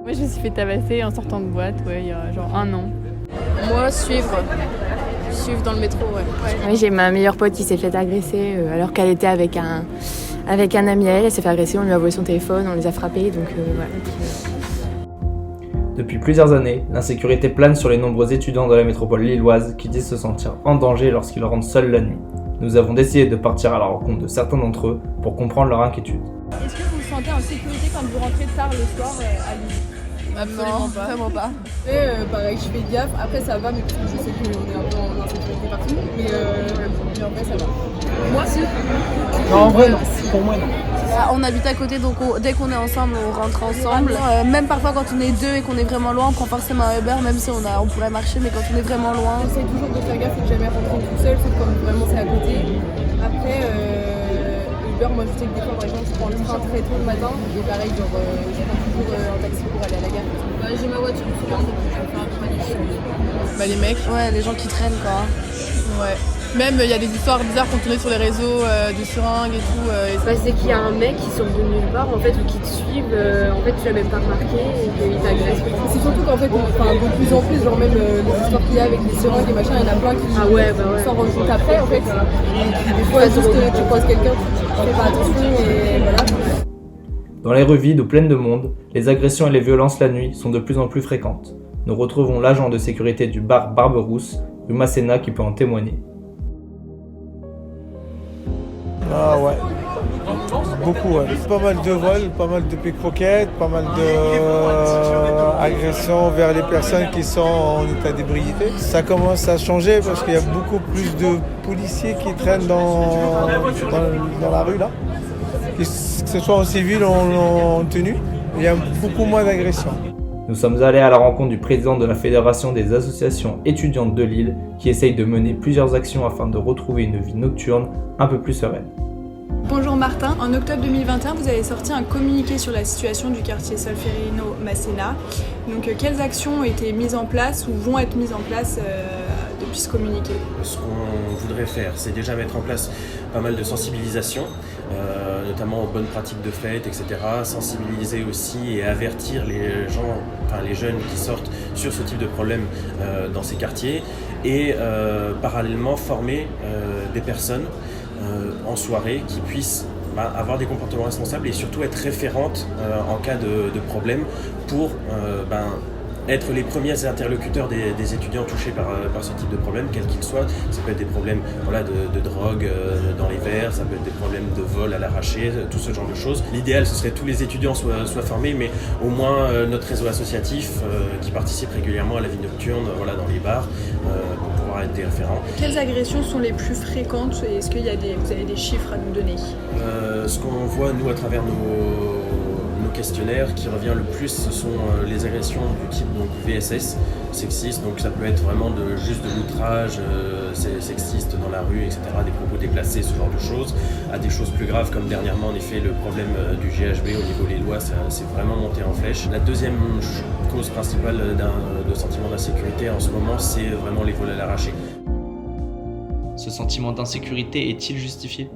Moi, je me suis fait tabasser en sortant de boîte, il y a genre 1 an. Moi, suivre dans le métro, ouais. Oui, j'ai ma meilleure pote qui s'est fait agresser alors qu'elle était avec un ami à elle. Elle s'est fait agresser, on lui a volé son téléphone, on les a frappés, donc voilà. Depuis plusieurs années, l'insécurité plane sur les nombreux étudiants de la métropole lilloise qui disent se sentir en danger lorsqu'ils rentrent seuls la nuit. Nous avons décidé de partir à la rencontre de certains d'entre eux pour comprendre leur inquiétude. Est-ce que vous vous sentez en sécurité quand vous rentrez tard le soir à Lille? Absolument pas. Vraiment pas. Pareil, je fais gaffe. Après, ça va, mais parce que je sais qu'on est un peu en insécurité partout. Mais en vrai, ça va. Moi, si. Non, en vrai, non. Pour moi, non. On habite à côté, donc dès qu'on est ensemble, on rentre ensemble. Même parfois, quand on est deux et qu'on est vraiment loin, on prend forcément un Uber, même si on pourrait marcher, mais quand on est vraiment loin. J'essaie toujours de faire gaffe et de jamais rentrer tout seul, sauf quand vraiment c'est à côté. Après, Uber, moi je sais que des fois, par exemple, je prends le train très tôt le matin. Et pareil, genre, je prends toujours un taxi pour aller à la gare. J'ai ma voiture souvent, donc je vais faire un peu magnifique. Les mecs. Ouais, les gens qui traînent, quoi. Ouais. Même il y a des histoires bizarres qu'on tournait sur les réseaux, des seringues et tout. C'est qu'il y a un mec qui sort de nulle part en fait, ou qui te suivent, en fait tu l'as même pas remarqué et qu'il t'agresse. C'est surtout qu'en fait, de plus en plus, genre même les histoires qu'il y a avec les seringues et machin, il y en a plein qui s'en rendent compte après en fait. Des fois, juste tu croises quelqu'un, tu fais pas attention et voilà. Dans les rues vides ou pleines de monde, les agressions et les violences la nuit sont de plus en plus fréquentes. Nous retrouvons l'agent de sécurité du bar Barberousse, rue Masséna, qui peut en témoigner. Ah ouais. Beaucoup, ouais. Pas mal de vols, pas mal de pickpockets, pas mal d'agressions vers les personnes qui sont en état d'ébriété. Ça commence à changer parce qu'il y a beaucoup plus de policiers qui traînent dans la rue là. Que ce soit en civil ou en tenue, il y a beaucoup moins d'agressions. Nous sommes allés à la rencontre du président de la Fédération des associations étudiantes de Lille qui essaye de mener plusieurs actions afin de retrouver une vie nocturne un peu plus sereine. Bonjour Martin, en octobre 2021, vous avez sorti un communiqué sur la situation du quartier Solferino-Masséna. Donc quelles actions ont été mises en place ou vont être mises en place depuis ce communiqué? Ce qu'on voudrait faire, c'est déjà mettre en place pas mal de sensibilisation, notamment aux bonnes pratiques de fête, etc. Sensibiliser aussi et avertir les gens, enfin les jeunes qui sortent sur ce type de problème dans ces quartiers et parallèlement former des personnes en soirée qui puissent avoir des comportements responsables et surtout être référentes en cas de problème pour être les premiers interlocuteurs des étudiants touchés par ce type de problème, quel qu'il soit. Ça peut être des problèmes de drogue dans les verres, ça peut être des problèmes de vol à l'arraché, tout ce genre de choses. L'idéal, ce serait que tous les étudiants soient formés, mais au moins notre réseau associatif qui participe régulièrement à la vie nocturne dans les bars pour pouvoir être des référents. Quelles agressions sont les plus fréquentes et est-ce que vous avez des chiffres à nous donner? Ce qu'on voit, nous, à travers nos questionnaires qui revient le plus, ce sont les agressions du type VSS, sexiste, donc ça peut être vraiment juste de l'outrage sexiste dans la rue, etc., des propos déplacés, ce genre de choses, à des choses plus graves comme dernièrement en effet le problème du GHB au niveau lillois, c'est vraiment monté en flèche. La deuxième cause principale de sentiment d'insécurité en ce moment, c'est vraiment les vols à l'arraché. Ce sentiment d'insécurité est-il justifié ?